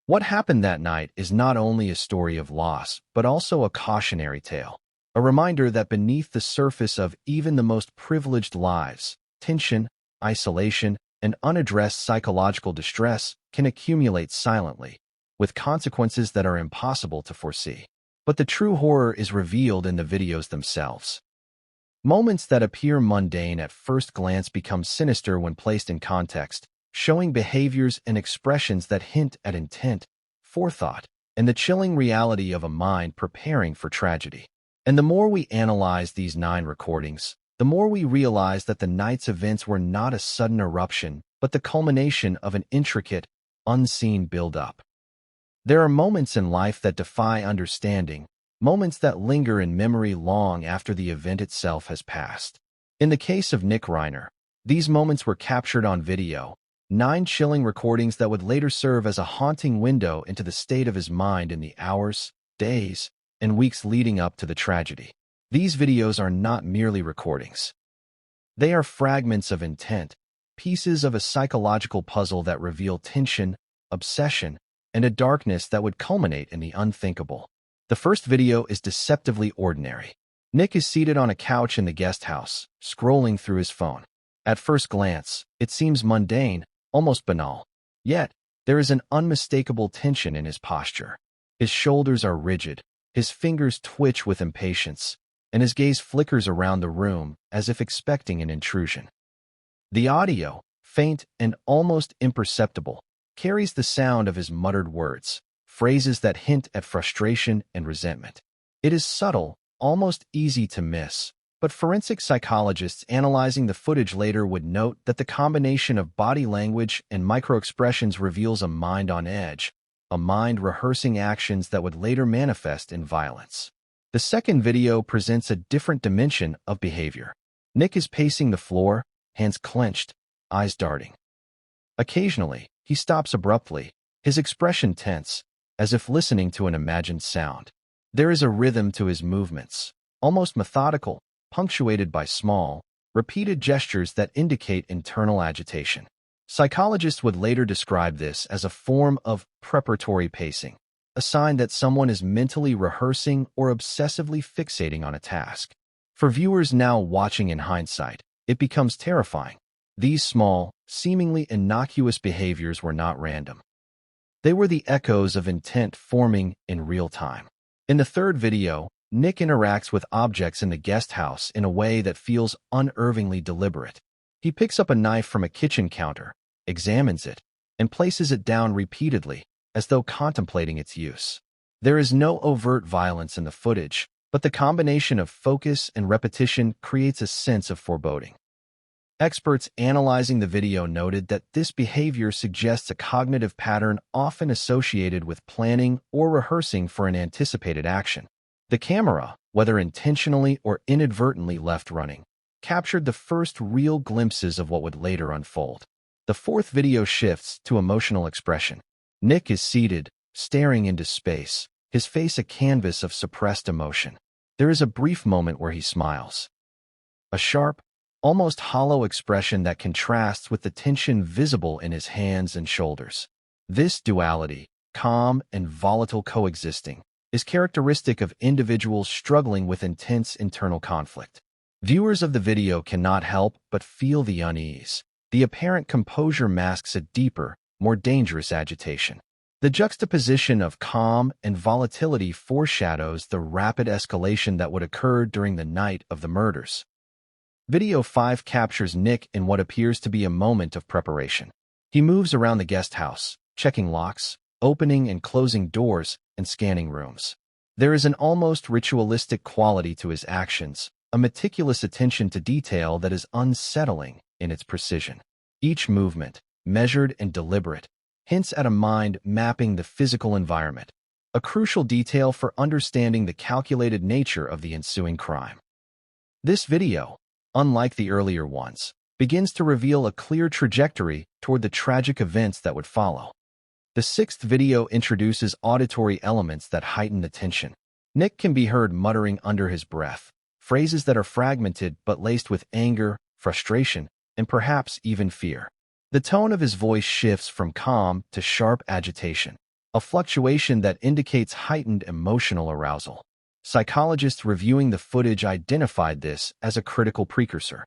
What happened that night is not only a story of loss, but also a cautionary tale, a reminder that beneath the surface of even the most privileged lives, tension, isolation, and unaddressed psychological distress can accumulate silently, with consequences that are impossible to foresee. But the true horror is revealed in the videos themselves. Moments that appear mundane at first glance become sinister when placed in context, showing behaviors and expressions that hint at intent, forethought, and the chilling reality of a mind preparing for tragedy. And the more we analyze these 9 recordings, the more we realize that the night's events were not a sudden eruption, but the culmination of an intricate, unseen build-up. There are moments in life that defy understanding, moments that linger in memory long after the event itself has passed. In the case of Nick Reiner, these moments were captured on video, 9 chilling recordings that would later serve as a haunting window into the state of his mind in the hours, days, and weeks leading up to the tragedy. These videos are not merely recordings. They are fragments of intent, pieces of a psychological puzzle that reveal tension, obsession, and a darkness that would culminate in the unthinkable. The first video is deceptively ordinary. Nick is seated on a couch in the guest house, scrolling through his phone. At first glance, it seems mundane, almost banal. Yet, there is an unmistakable tension in his posture. His shoulders are rigid, his fingers twitch with impatience, and his gaze flickers around the room as if expecting an intrusion. The audio, faint and almost imperceptible, carries the sound of his muttered words, phrases that hint at frustration and resentment. It is subtle, almost easy to miss, but forensic psychologists analyzing the footage later would note that the combination of body language and microexpressions reveals a mind on edge, a mind rehearsing actions that would later manifest in violence. The second video presents a different dimension of behavior. Nick is pacing the floor, hands clenched, eyes darting. Occasionally, he stops abruptly, his expression tense, as if listening to an imagined sound. There is a rhythm to his movements, almost methodical, punctuated by small, repeated gestures that indicate internal agitation. Psychologists would later describe this as a form of preparatory pacing, a sign that someone is mentally rehearsing or obsessively fixating on a task. For viewers now watching in hindsight, it becomes terrifying. These small, seemingly innocuous behaviors were not random. They were the echoes of intent forming in real time. In the third video, Nick interacts with objects in the guest house in a way that feels unnervingly deliberate. He picks up a knife from a kitchen counter, examines it, and places it down repeatedly, as though contemplating its use. There is no overt violence in the footage, but the combination of focus and repetition creates a sense of foreboding. Experts analyzing the video noted that this behavior suggests a cognitive pattern often associated with planning or rehearsing for an anticipated action. The camera, whether intentionally or inadvertently left running, captured the first real glimpses of what would later unfold. The fourth video shifts to emotional expression. Nick is seated, staring into space, his face a canvas of suppressed emotion. There is a brief moment where he smiles. A sharp, almost hollow expression that contrasts with the tension visible in his hands and shoulders. This duality, calm and volatile coexisting, is characteristic of individuals struggling with intense internal conflict. Viewers of the video cannot help but feel the unease. The apparent composure masks a deeper, more dangerous agitation. The juxtaposition of calm and volatility foreshadows the rapid escalation that would occur during the night of the murders. Video 5 captures Nick in what appears to be a moment of preparation. He moves around the guest house, checking locks, opening and closing doors, and scanning rooms. There is an almost ritualistic quality to his actions, a meticulous attention to detail that is unsettling in its precision. Each movement, measured and deliberate, hints at a mind mapping the physical environment, a crucial detail for understanding the calculated nature of the ensuing crime. This video, unlike the earlier ones, begins to reveal a clear trajectory toward the tragic events that would follow. The sixth video introduces auditory elements that heighten the tension. Nick can be heard muttering under his breath, phrases that are fragmented but laced with anger, frustration, and perhaps even fear. The tone of his voice shifts from calm to sharp agitation, a fluctuation that indicates heightened emotional arousal. Psychologists reviewing the footage identified this as a critical precursor.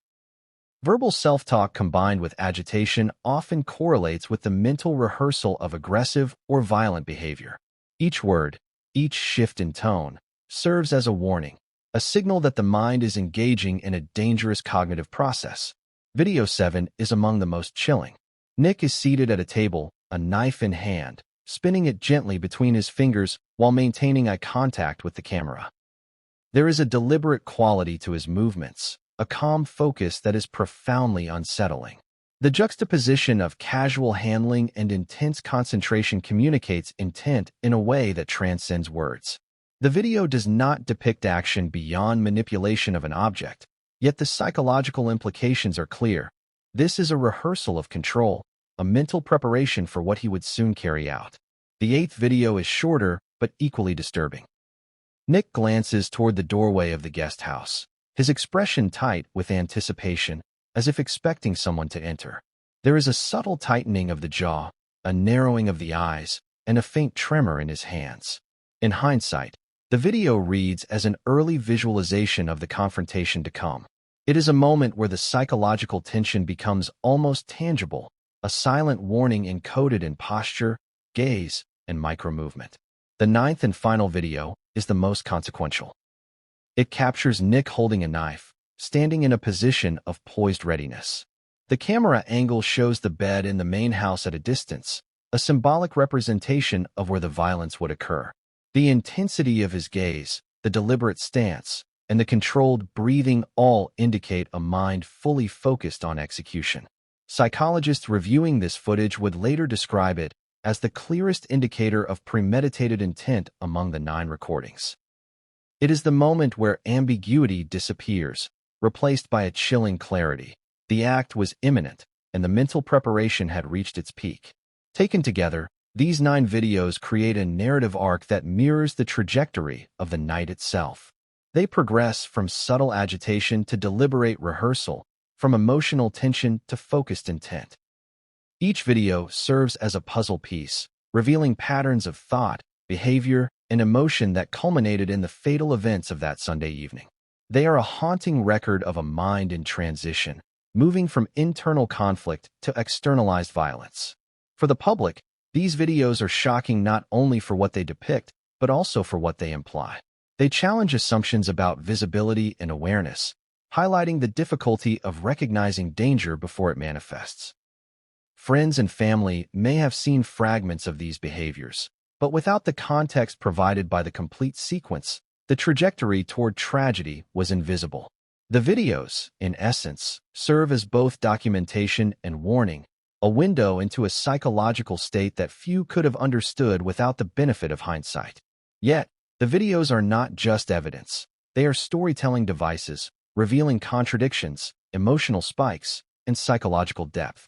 Verbal self-talk combined with agitation often correlates with the mental rehearsal of aggressive or violent behavior. Each word, each shift in tone, serves as a warning, a signal that the mind is engaging in a dangerous cognitive process. Video 7 is among the most chilling. Nick is seated at a table, a knife in hand, spinning it gently between his fingers while maintaining eye contact with the camera. There is a deliberate quality to his movements, a calm focus that is profoundly unsettling. The juxtaposition of casual handling and intense concentration communicates intent in a way that transcends words. The video does not depict action beyond manipulation of an object, yet the psychological implications are clear. This is a rehearsal of control, a mental preparation for what he would soon carry out. The eighth video is shorter, but equally disturbing. Nick glances toward the doorway of the guest house, his expression tight with anticipation, as if expecting someone to enter. There is a subtle tightening of the jaw, a narrowing of the eyes, and a faint tremor in his hands. In hindsight, the video reads as an early visualization of the confrontation to come. It is a moment where the psychological tension becomes almost tangible, a silent warning encoded in posture, gaze, and micromovement. The ninth and final video is the most consequential. It captures Nick holding a knife, standing in a position of poised readiness. The camera angle shows the bed in the main house at a distance, a symbolic representation of where the violence would occur. The intensity of his gaze, the deliberate stance, and the controlled breathing all indicate a mind fully focused on execution. Psychologists reviewing this footage would later describe it as the clearest indicator of premeditated intent among the 9 recordings. It is the moment where ambiguity disappears, replaced by a chilling clarity. The act was imminent, and the mental preparation had reached its peak. Taken together, these 9 videos create a narrative arc that mirrors the trajectory of the night itself. They progress from subtle agitation to deliberate rehearsal, from emotional tension to focused intent. Each video serves as a puzzle piece, revealing patterns of thought, behavior, and emotion that culminated in the fatal events of that Sunday evening. They are a haunting record of a mind in transition, moving from internal conflict to externalized violence. For the public, these videos are shocking not only for what they depict, but also for what they imply. They challenge assumptions about visibility and awareness, highlighting the difficulty of recognizing danger before it manifests. Friends and family may have seen fragments of these behaviors, but without the context provided by the complete sequence, the trajectory toward tragedy was invisible. The videos, in essence, serve as both documentation and warning, a window into a psychological state that few could have understood without the benefit of hindsight. Yet, the videos are not just evidence. They are storytelling devices, revealing contradictions, emotional spikes, and psychological depth.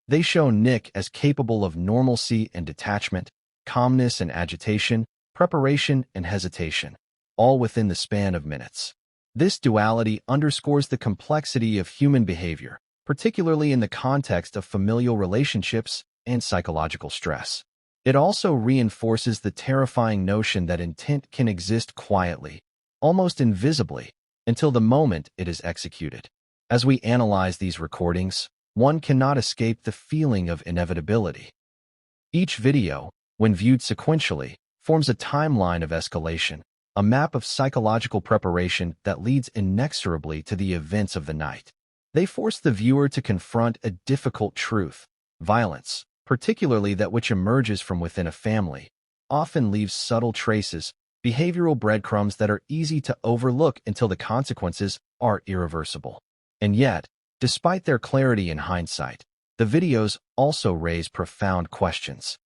They show Nick as capable of normalcy and detachment, calmness and agitation, preparation and hesitation, all within the span of minutes. This duality underscores the complexity of human behavior, particularly in the context of familial relationships and psychological stress. It also reinforces the terrifying notion that intent can exist quietly, almost invisibly, until the moment it is executed. As we analyze these recordings, one cannot escape the feeling of inevitability. Each video, when viewed sequentially, forms a timeline of escalation, a map of psychological preparation that leads inexorably to the events of the night. They force the viewer to confront a difficult truth. Violence, particularly that which emerges from within a family, often leaves subtle traces, behavioral breadcrumbs that are easy to overlook until the consequences are irreversible. And yet, despite their clarity in hindsight, the videos also raise profound questions.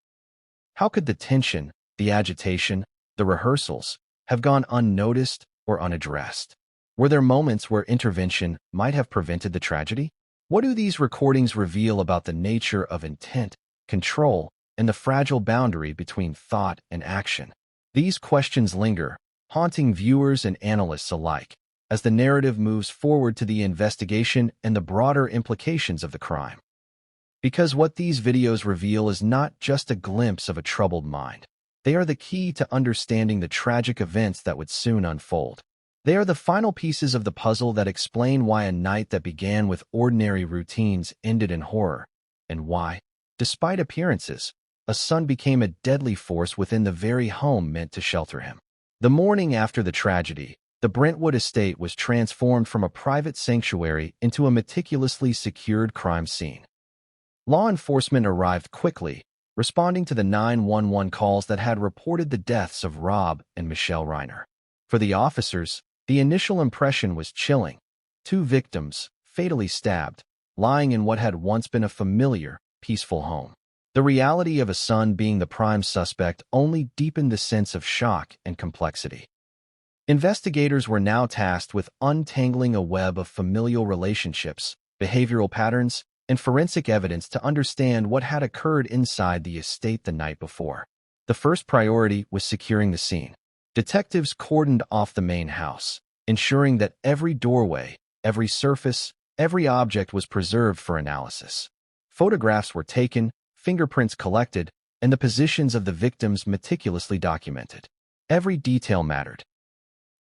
How could the tension, the agitation, the rehearsals have gone unnoticed or unaddressed? Were there moments where intervention might have prevented the tragedy? What do these recordings reveal about the nature of intent, control, and the fragile boundary between thought and action? These questions linger, haunting viewers and analysts alike, as the narrative moves forward to the investigation and the broader implications of the crime. Because what these videos reveal is not just a glimpse of a troubled mind. They are the key to understanding the tragic events that would soon unfold. They are the final pieces of the puzzle that explain why a night that began with ordinary routines ended in horror, and why, despite appearances, a son became a deadly force within the very home meant to shelter him. The morning after the tragedy, the Brentwood estate was transformed from a private sanctuary into a meticulously secured crime scene. Law enforcement arrived quickly, responding to the 911 calls that had reported the deaths of Rob and Michelle Reiner. For the officers, the initial impression was chilling. Two victims, fatally stabbed, lying in what had once been a familiar, peaceful home. The reality of a son being the prime suspect only deepened the sense of shock and complexity. Investigators were now tasked with untangling a web of familial relationships, behavioral patterns, and forensic evidence to understand what had occurred inside the estate the night before. The first priority was securing the scene. Detectives cordoned off the main house, ensuring that every doorway, every surface, every object was preserved for analysis. Photographs were taken, fingerprints collected, and the positions of the victims meticulously documented. Every detail mattered.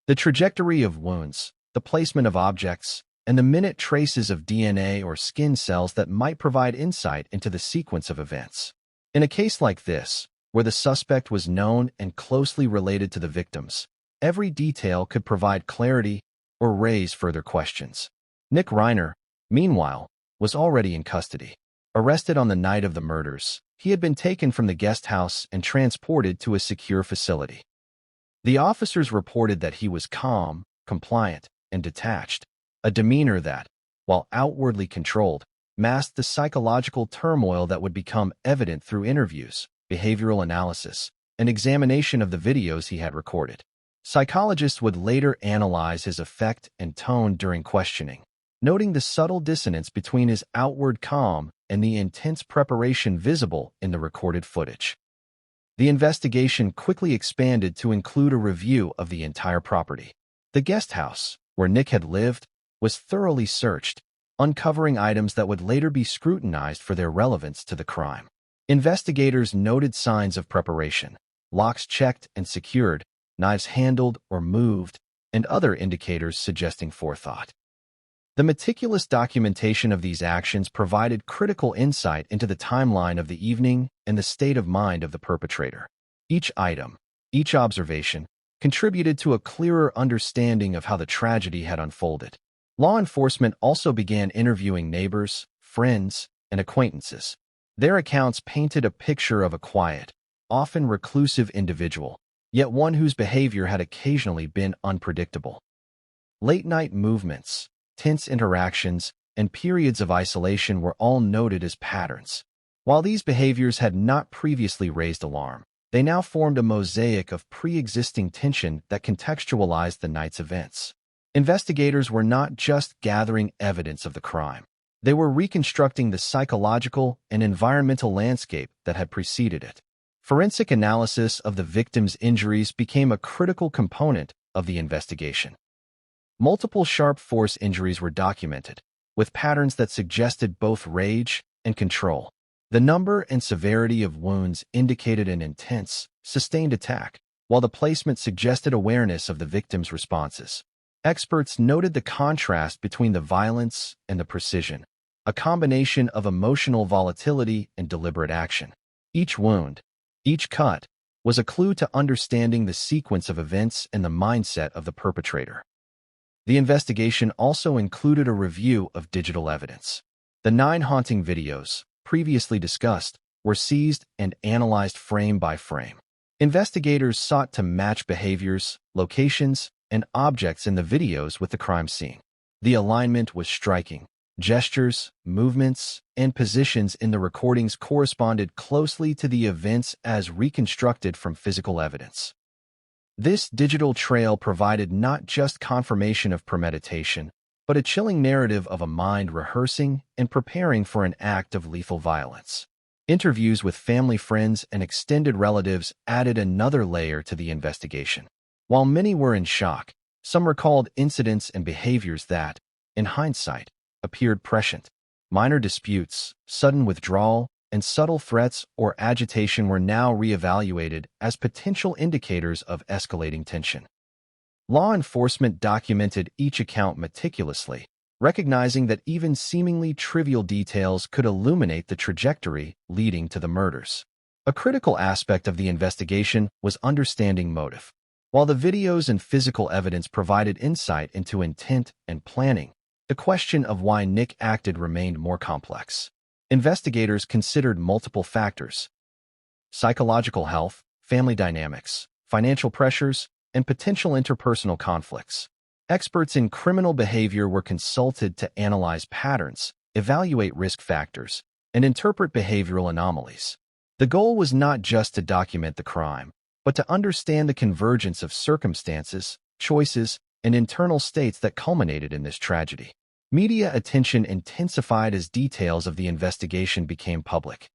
The trajectory of wounds, the placement of objects, and the minute traces of DNA or skin cells that might provide insight into the sequence of events. In a case like this, where the suspect was known and closely related to the victims, every detail could provide clarity or raise further questions. Nick Reiner, meanwhile, was already in custody. Arrested on the night of the murders, he had been taken from the guest house and transported to a secure facility. The officers reported that he was calm, compliant, and detached, a demeanor that, while outwardly controlled, masked the psychological turmoil that would become evident through interviews, behavioral analysis, and examination of the videos he had recorded. Psychologists would later analyze his effect and tone during questioning, noting the subtle dissonance between his outward calm and the intense preparation visible in the recorded footage. The investigation quickly expanded to include a review of the entire property. The guest house, where Nick had lived, was thoroughly searched, uncovering items that would later be scrutinized for their relevance to the crime. Investigators noted signs of preparation, locks checked and secured, knives handled or moved, and other indicators suggesting forethought. The meticulous documentation of these actions provided critical insight into the timeline of the evening and the state of mind of the perpetrator. Each item, each observation, contributed to a clearer understanding of how the tragedy had unfolded. Law enforcement also began interviewing neighbors, friends, and acquaintances. Their accounts painted a picture of a quiet, often reclusive individual, yet one whose behavior had occasionally been unpredictable. Late-night movements, tense interactions, and periods of isolation were all noted as patterns. While these behaviors had not previously raised alarm, they now formed a mosaic of pre-existing tension that contextualized the night's events. Investigators were not just gathering evidence of the crime. They were reconstructing the psychological and environmental landscape that had preceded it. Forensic analysis of the victim's injuries became a critical component of the investigation. Multiple sharp force injuries were documented, with patterns that suggested both rage and control. The number and severity of wounds indicated an intense, sustained attack, while the placement suggested awareness of the victim's responses. Experts noted the contrast between the violence and the precision, a combination of emotional volatility and deliberate action. Each wound, each cut, was a clue to understanding the sequence of events and the mindset of the perpetrator. The investigation also included a review of digital evidence. The 9 haunting videos, previously discussed, were seized and analyzed frame by frame. Investigators sought to match behaviors, locations, and objects in the videos with the crime scene. The alignment was striking. Gestures, movements, and positions in the recordings corresponded closely to the events as reconstructed from physical evidence. This digital trail provided not just confirmation of premeditation, but a chilling narrative of a mind rehearsing and preparing for an act of lethal violence. Interviews with family, friends, and extended relatives added another layer to the investigation. While many were in shock, some recalled incidents and behaviors that, in hindsight, appeared prescient. Minor disputes, sudden withdrawal, and subtle threats or agitation were now reevaluated as potential indicators of escalating tension. Law enforcement documented each account meticulously, recognizing that even seemingly trivial details could illuminate the trajectory leading to the murders. A critical aspect of the investigation was understanding motive. While the videos and physical evidence provided insight into intent and planning, the question of why Nick acted remained more complex. Investigators considered multiple factors: psychological health, family dynamics, financial pressures, and potential interpersonal conflicts. Experts in criminal behavior were consulted to analyze patterns, evaluate risk factors, and interpret behavioral anomalies. The goal was not just to document the crime, but to understand the convergence of circumstances, choices, and internal states that culminated in this tragedy. Media attention intensified as details of the investigation became public.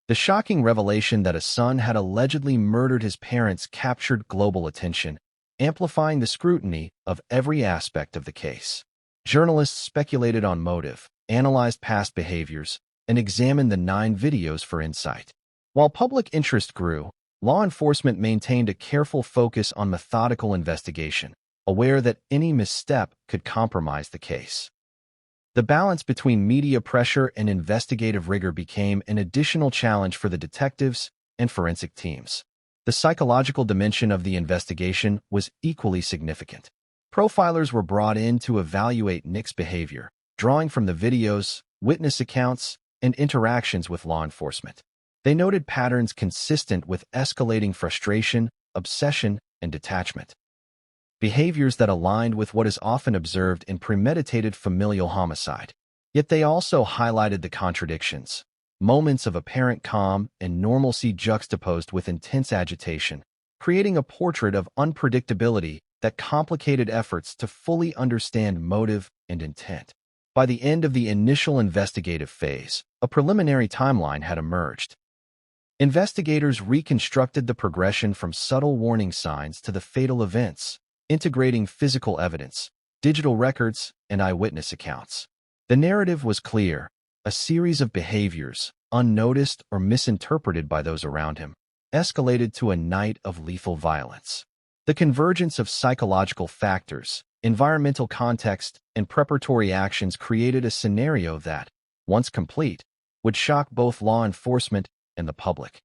The shocking revelation that a son had allegedly murdered his parents captured global attention, amplifying the scrutiny of every aspect of the case. Journalists speculated on motive, analyzed past behaviors, and examined the 9 videos for insight. While public interest grew, law enforcement maintained a careful focus on methodical investigation, aware that any misstep could compromise the case. The balance between media pressure and investigative rigor became an additional challenge for the detectives and forensic teams. The psychological dimension of the investigation was equally significant. Profilers were brought in to evaluate Nick's behavior, drawing from the videos, witness accounts, and interactions with law enforcement. They noted patterns consistent with escalating frustration, obsession, and detachment. Behaviors that aligned with what is often observed in premeditated familial homicide. Yet they also highlighted the contradictions: moments of apparent calm and normalcy juxtaposed with intense agitation, creating a portrait of unpredictability that complicated efforts to fully understand motive and intent. By the end of the initial investigative phase, a preliminary timeline had emerged. Investigators reconstructed the progression from subtle warning signs to the fatal events, integrating physical evidence, digital records, and eyewitness accounts. The narrative was clear: a series of behaviors, unnoticed or misinterpreted by those around him, escalated to a night of lethal violence. The convergence of psychological factors, environmental context, and preparatory actions created a scenario that, once complete, would shock both law enforcement and the public.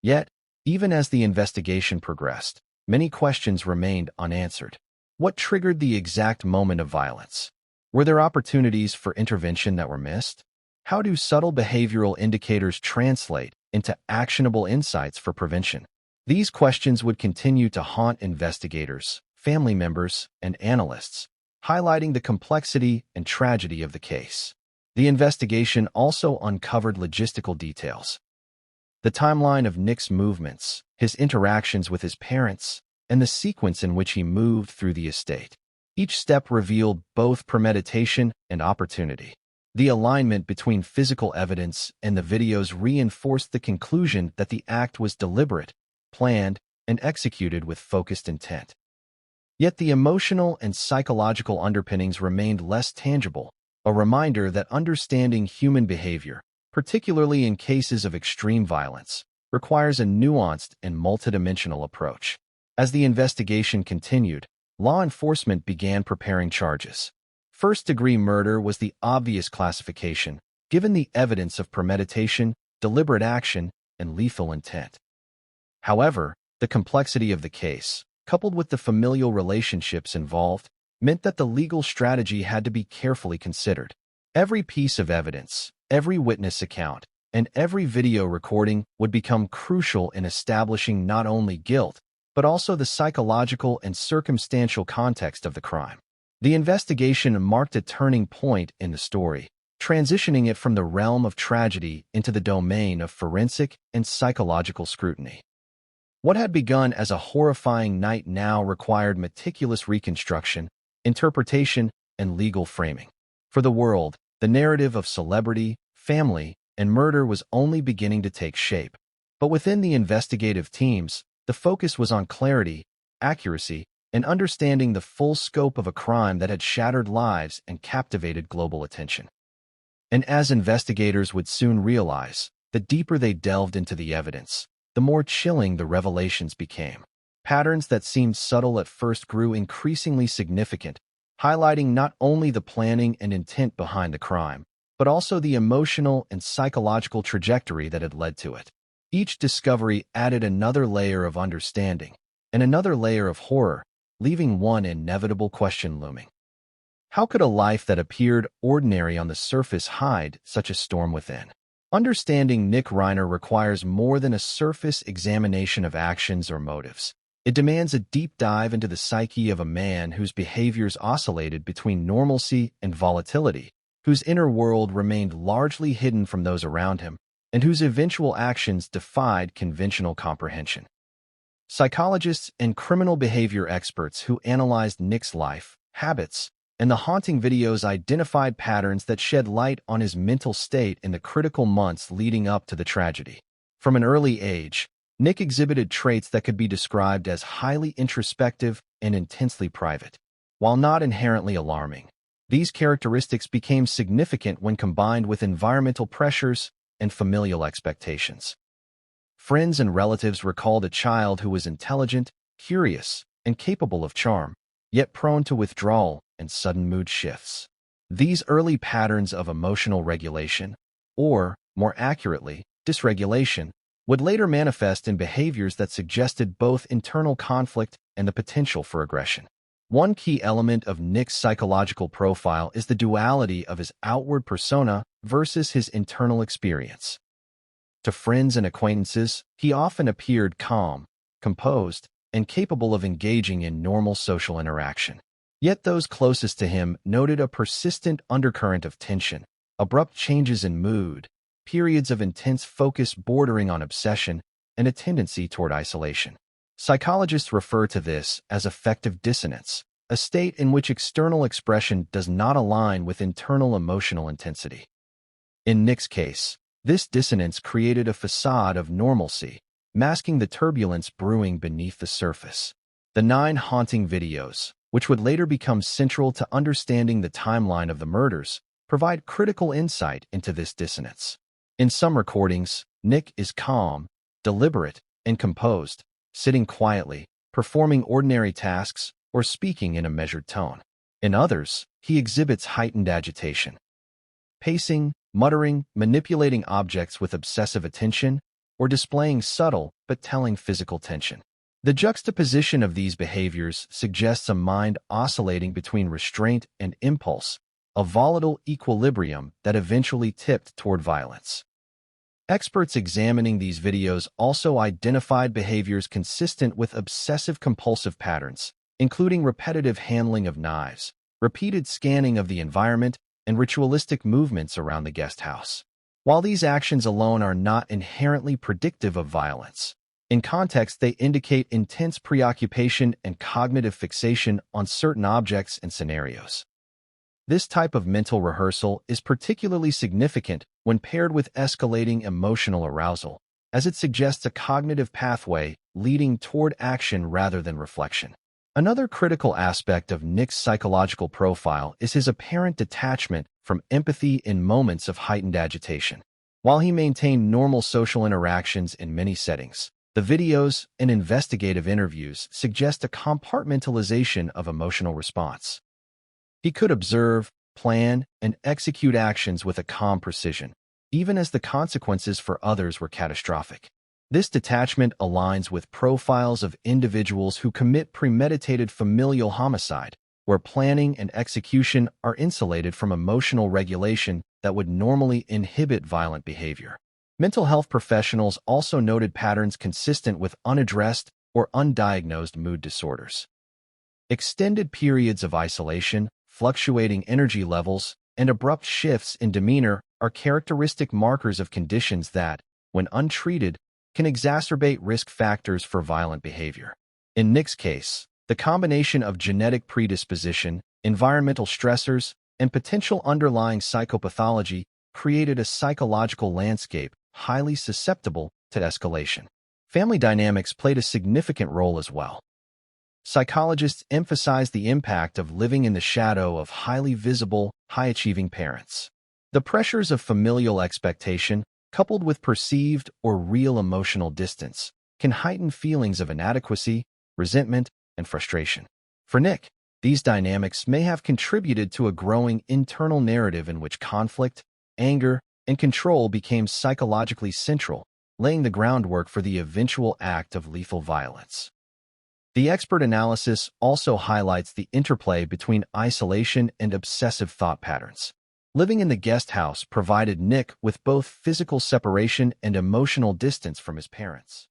Yet, even as the investigation progressed, many questions remained unanswered. What triggered the exact moment of violence? Were there opportunities for intervention that were missed? How do subtle behavioral indicators translate into actionable insights for prevention? These questions would continue to haunt investigators, family members, and analysts, highlighting the complexity and tragedy of the case. The investigation also uncovered logistical details: the timeline of Nick's movements, his interactions with his parents, and the sequence in which he moved through the estate. Each step revealed both premeditation and opportunity. The alignment between physical evidence and the videos reinforced the conclusion that the act was deliberate, planned, and executed with focused intent. Yet the emotional and psychological underpinnings remained less tangible, a reminder that understanding human behavior, particularly in cases of extreme violence, requires a nuanced and multidimensional approach. As the investigation continued, law enforcement began preparing charges. First-degree murder was the obvious classification, given the evidence of premeditation, deliberate action, and lethal intent. However, the complexity of the case, coupled with the familial relationships involved, meant that the legal strategy had to be carefully considered. Every piece of evidence, every witness account, and every video recording would become crucial in establishing not only guilt, but also the psychological and circumstantial context of the crime. The investigation marked a turning point in the story, transitioning it from the realm of tragedy into the domain of forensic and psychological scrutiny. What had begun as a horrifying night now required meticulous reconstruction, interpretation, and legal framing. For the world, the narrative of celebrity, family, and murder was only beginning to take shape. But within the investigative teams, the focus was on clarity, accuracy, and understanding the full scope of a crime that had shattered lives and captivated global attention. And as investigators would soon realize, the deeper they delved into the evidence, the more chilling the revelations became. Patterns that seemed subtle at first grew increasingly significant, highlighting not only the planning and intent behind the crime, but also the emotional and psychological trajectory that had led to it. Each discovery added another layer of understanding and another layer of horror, leaving one inevitable question looming. How could a life that appeared ordinary on the surface hide such a storm within? Understanding Nick Reiner requires more than a surface examination of actions or motives. It demands a deep dive into the psyche of a man whose behaviors oscillated between normalcy and volatility, whose inner world remained largely hidden from those around him, and whose eventual actions defied conventional comprehension. Psychologists and criminal behavior experts who analyzed Nick's life, habits, and the haunting videos identified patterns that shed light on his mental state in the critical months leading up to the tragedy. From an early age, Nick exhibited traits that could be described as highly introspective and intensely private. While not inherently alarming, these characteristics became significant when combined with environmental pressures and familial expectations. Friends and relatives recalled a child who was intelligent, curious, and capable of charm, yet prone to withdrawal and sudden mood shifts. These early patterns of emotional regulation, or, more accurately, dysregulation, would later manifest in behaviors that suggested both internal conflict and the potential for aggression. One key element of Nick's psychological profile is the duality of his outward persona versus his internal experience. To friends and acquaintances, he often appeared calm, composed, and capable of engaging in normal social interaction. Yet those closest to him noted a persistent undercurrent of tension, abrupt changes in mood, periods of intense focus bordering on obsession, and a tendency toward isolation. Psychologists refer to this as affective dissonance, a state in which external expression does not align with internal emotional intensity. In Nick's case, this dissonance created a facade of normalcy, masking the turbulence brewing beneath the surface. The 9 haunting videos, which would later become central to understanding the timeline of the murders, provide critical insight into this dissonance. In some recordings, Nick is calm, deliberate, and composed, sitting quietly, performing ordinary tasks, or speaking in a measured tone. In others, he exhibits heightened agitation, pacing, muttering, manipulating objects with obsessive attention, or displaying subtle but telling physical tension. The juxtaposition of these behaviors suggests a mind oscillating between restraint and impulse, a volatile equilibrium that eventually tipped toward violence. Experts examining these videos also identified behaviors consistent with obsessive-compulsive patterns, including repetitive handling of knives, repeated scanning of the environment, and ritualistic movements around the guest house. While these actions alone are not inherently predictive of violence, in context they indicate intense preoccupation and cognitive fixation on certain objects and scenarios. This type of mental rehearsal is particularly significant when paired with escalating emotional arousal, as it suggests a cognitive pathway leading toward action rather than reflection. Another critical aspect of Nick's psychological profile is his apparent detachment from empathy in moments of heightened agitation. While he maintained normal social interactions in many settings, the videos and investigative interviews suggest a compartmentalization of emotional response. He could observe, plan, and execute actions with a calm precision, even as the consequences for others were catastrophic. This detachment aligns with profiles of individuals who commit premeditated familial homicide, where planning and execution are insulated from emotional regulation that would normally inhibit violent behavior. Mental health professionals also noted patterns consistent with unaddressed or undiagnosed mood disorders. Extended periods of isolation, fluctuating energy levels, and abrupt shifts in demeanor are characteristic markers of conditions that, when untreated, can exacerbate risk factors for violent behavior. In Nick's case, the combination of genetic predisposition, environmental stressors, and potential underlying psychopathology created a psychological landscape highly susceptible to escalation. Family dynamics played a significant role as well. Psychologists emphasize the impact of living in the shadow of highly visible, high-achieving parents. The pressures of familial expectation, coupled with perceived or real emotional distance, can heighten feelings of inadequacy, resentment, and frustration. For Nick, these dynamics may have contributed to a growing internal narrative in which conflict, anger, and control became psychologically central, laying the groundwork for the eventual act of lethal violence. The expert analysis also highlights the interplay between isolation and obsessive thought patterns. Living in the guest house provided Nick with both physical separation and emotional distance from his parents.